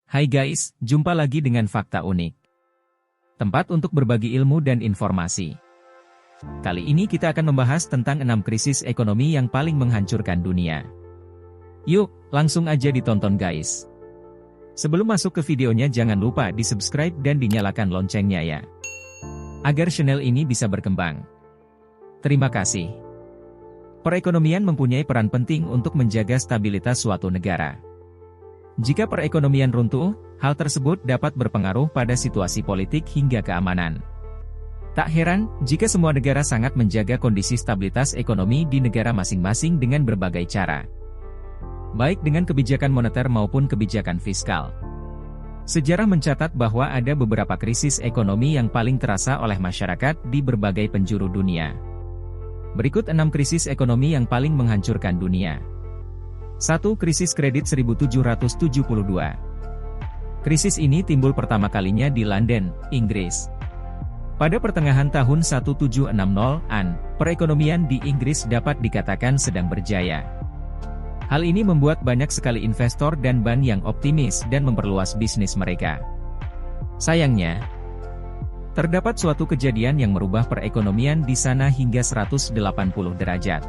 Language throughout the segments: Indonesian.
Hai guys, jumpa lagi dengan Fakta Unik. Tempat untuk berbagi ilmu dan informasi. Kali ini kita akan membahas tentang 6 krisis ekonomi yang paling menghancurkan dunia. Yuk, langsung aja ditonton guys. Sebelum masuk ke videonya jangan lupa di-subscribe dan dinyalakan loncengnya ya. Agar channel ini bisa berkembang. Terima kasih. Perekonomian mempunyai peran penting untuk menjaga stabilitas suatu negara. Jika perekonomian runtuh, hal tersebut dapat berpengaruh pada situasi politik hingga keamanan. Tak heran, jika semua negara sangat menjaga kondisi stabilitas ekonomi di negara masing-masing dengan berbagai cara. Baik dengan kebijakan moneter maupun kebijakan fiskal. Sejarah mencatat bahwa ada beberapa krisis ekonomi yang paling terasa oleh masyarakat di berbagai penjuru dunia. Berikut 6 krisis ekonomi yang paling menghancurkan dunia. 1. Krisis kredit 1772. Krisis ini timbul pertama kalinya di London, Inggris. Pada pertengahan tahun 1760-an, perekonomian di Inggris dapat dikatakan sedang berjaya. Hal ini membuat banyak sekali investor dan bank yang optimis dan memperluas bisnis mereka. Sayangnya, terdapat suatu kejadian yang merubah perekonomian di sana hingga 180 derajat.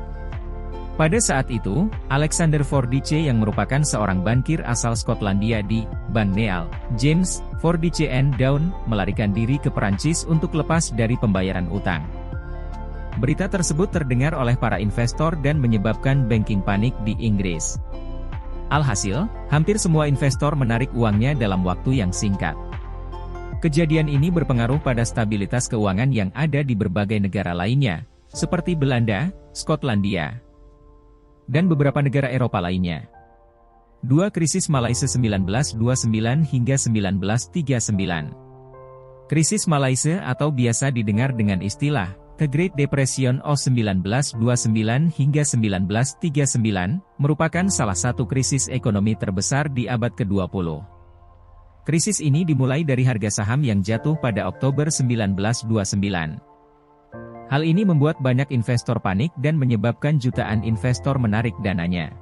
Pada saat itu, Alexander Fordyce yang merupakan seorang bankir asal Skotlandia di Bank Neal, James Fordyce and Down, melarikan diri ke Perancis untuk lepas dari pembayaran utang. Berita tersebut terdengar oleh para investor dan menyebabkan banking panik di Inggris. Alhasil, hampir semua investor menarik uangnya dalam waktu yang singkat. Kejadian ini berpengaruh pada stabilitas keuangan yang ada di berbagai negara lainnya, seperti Belanda, Skotlandia, dan beberapa negara Eropa lainnya. 2. Krisis Malaysia 1929 hingga 1939. Krisis Malaysia atau biasa didengar dengan istilah The Great Depression of 1929 hingga 1939, merupakan salah satu krisis ekonomi terbesar di abad ke-20. Krisis ini dimulai dari harga saham yang jatuh pada Oktober 1929. Hal ini membuat banyak investor panik dan menyebabkan jutaan investor menarik dananya.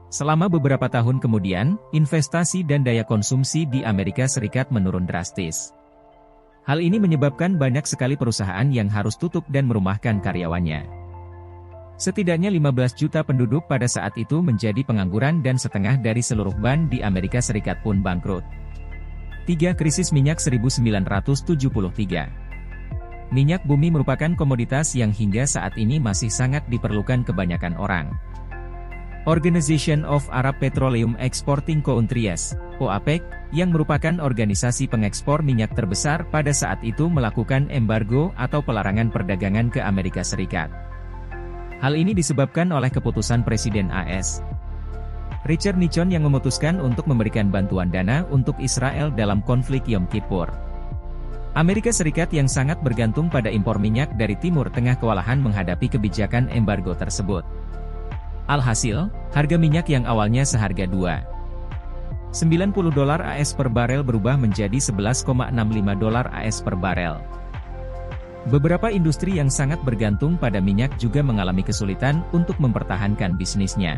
Selama beberapa tahun kemudian, investasi dan daya konsumsi di Amerika Serikat menurun drastis. Hal ini menyebabkan banyak sekali perusahaan yang harus tutup dan merumahkan karyawannya. Setidaknya 15 juta penduduk pada saat itu menjadi pengangguran dan setengah dari seluruh bank di Amerika Serikat pun bangkrut. 3. Krisis minyak 1973. Minyak bumi merupakan komoditas yang hingga saat ini masih sangat diperlukan kebanyakan orang. Organization of Arab Petroleum Exporting Countries, OAPEC, yang merupakan organisasi pengekspor minyak terbesar pada saat itu melakukan embargo atau pelarangan perdagangan ke Amerika Serikat. Hal ini disebabkan oleh keputusan Presiden AS, Richard Nixon yang memutuskan untuk memberikan bantuan dana untuk Israel dalam konflik Yom Kippur. Amerika Serikat yang sangat bergantung pada impor minyak dari Timur Tengah kewalahan menghadapi kebijakan embargo tersebut. Alhasil, harga minyak yang awalnya seharga $2.90 AS per barel berubah menjadi $11.65 AS per barel. Beberapa industri yang sangat bergantung pada minyak juga mengalami kesulitan untuk mempertahankan bisnisnya.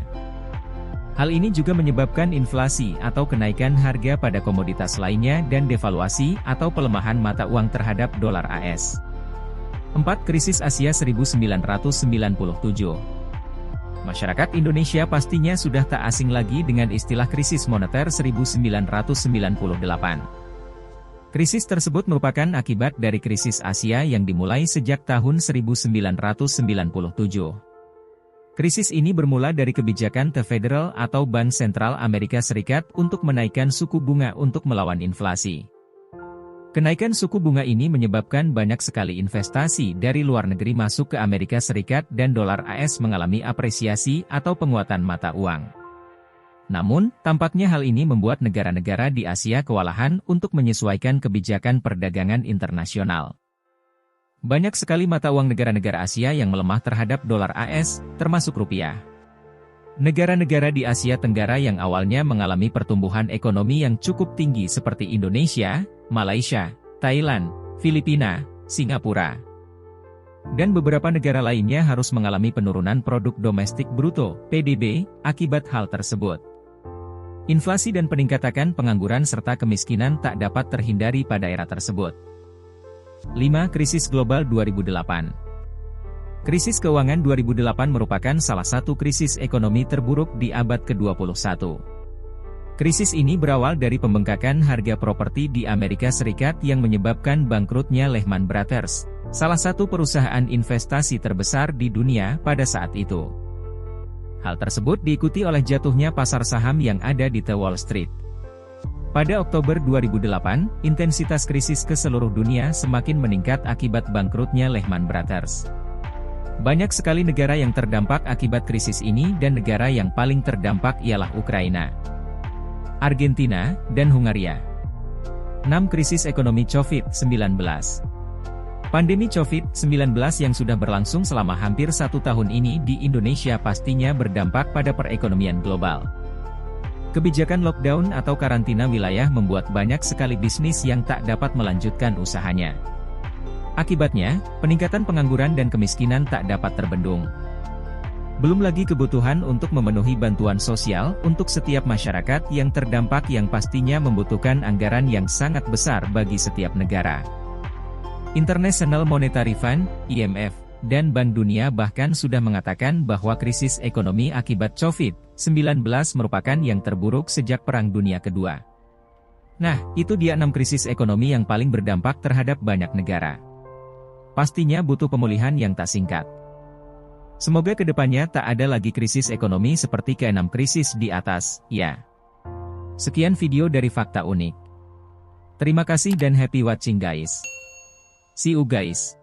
Hal ini juga menyebabkan inflasi atau kenaikan harga pada komoditas lainnya dan devaluasi atau pelemahan mata uang terhadap dolar AS. 4. Krisis Asia 1997. Masyarakat Indonesia pastinya sudah tak asing lagi dengan istilah krisis moneter 1998. Krisis tersebut merupakan akibat dari krisis Asia yang dimulai sejak tahun 1997. Krisis ini bermula dari kebijakan The Federal atau Bank Sentral Amerika Serikat untuk menaikkan suku bunga untuk melawan inflasi. Kenaikan suku bunga ini menyebabkan banyak sekali investasi dari luar negeri masuk ke Amerika Serikat dan dolar AS mengalami apresiasi atau penguatan mata uang. Namun, tampaknya hal ini membuat negara-negara di Asia kewalahan untuk menyesuaikan kebijakan perdagangan internasional. Banyak sekali mata uang negara-negara Asia yang melemah terhadap dolar AS, termasuk rupiah. Negara-negara di Asia Tenggara yang awalnya mengalami pertumbuhan ekonomi yang cukup tinggi seperti Indonesia, Malaysia, Thailand, Filipina, Singapura, dan beberapa negara lainnya harus mengalami penurunan produk domestik bruto, PDB, akibat hal tersebut. Inflasi dan peningkatan pengangguran serta kemiskinan tak dapat terhindari pada era tersebut. 5. Krisis global 2008. Krisis keuangan 2008 merupakan salah satu krisis ekonomi terburuk di abad ke-21. Krisis ini berawal dari pembengkakan harga properti di Amerika Serikat yang menyebabkan bangkrutnya Lehman Brothers, salah satu perusahaan investasi terbesar di dunia pada saat itu. Hal tersebut diikuti oleh jatuhnya pasar saham yang ada di Wall Street. Pada Oktober 2008, intensitas krisis ke seluruh dunia semakin meningkat akibat bangkrutnya Lehman Brothers. Banyak sekali negara yang terdampak akibat krisis ini dan negara yang paling terdampak ialah Ukraina, Argentina, dan Hungaria. 6. Krisis ekonomi COVID-19. Pandemi COVID-19 yang sudah berlangsung selama hampir 1 tahun ini di Indonesia pastinya berdampak pada perekonomian global. Kebijakan lockdown atau karantina wilayah membuat banyak sekali bisnis yang tak dapat melanjutkan usahanya. Akibatnya, peningkatan pengangguran dan kemiskinan tak dapat terbendung. Belum lagi kebutuhan untuk memenuhi bantuan sosial untuk setiap masyarakat yang terdampak yang pastinya membutuhkan anggaran yang sangat besar bagi setiap negara. International Monetary Fund, IMF, dan Bank Dunia bahkan sudah mengatakan bahwa krisis ekonomi akibat COVID-19 merupakan yang terburuk sejak Perang Dunia Kedua. Nah, itu dia 6 krisis ekonomi yang paling berdampak terhadap banyak negara. Pastinya butuh pemulihan yang tak singkat. Semoga kedepannya tak ada lagi krisis ekonomi seperti ke-6 krisis di atas, ya. Sekian video dari Fakta Unik. Terima kasih dan happy watching guys. See you guys.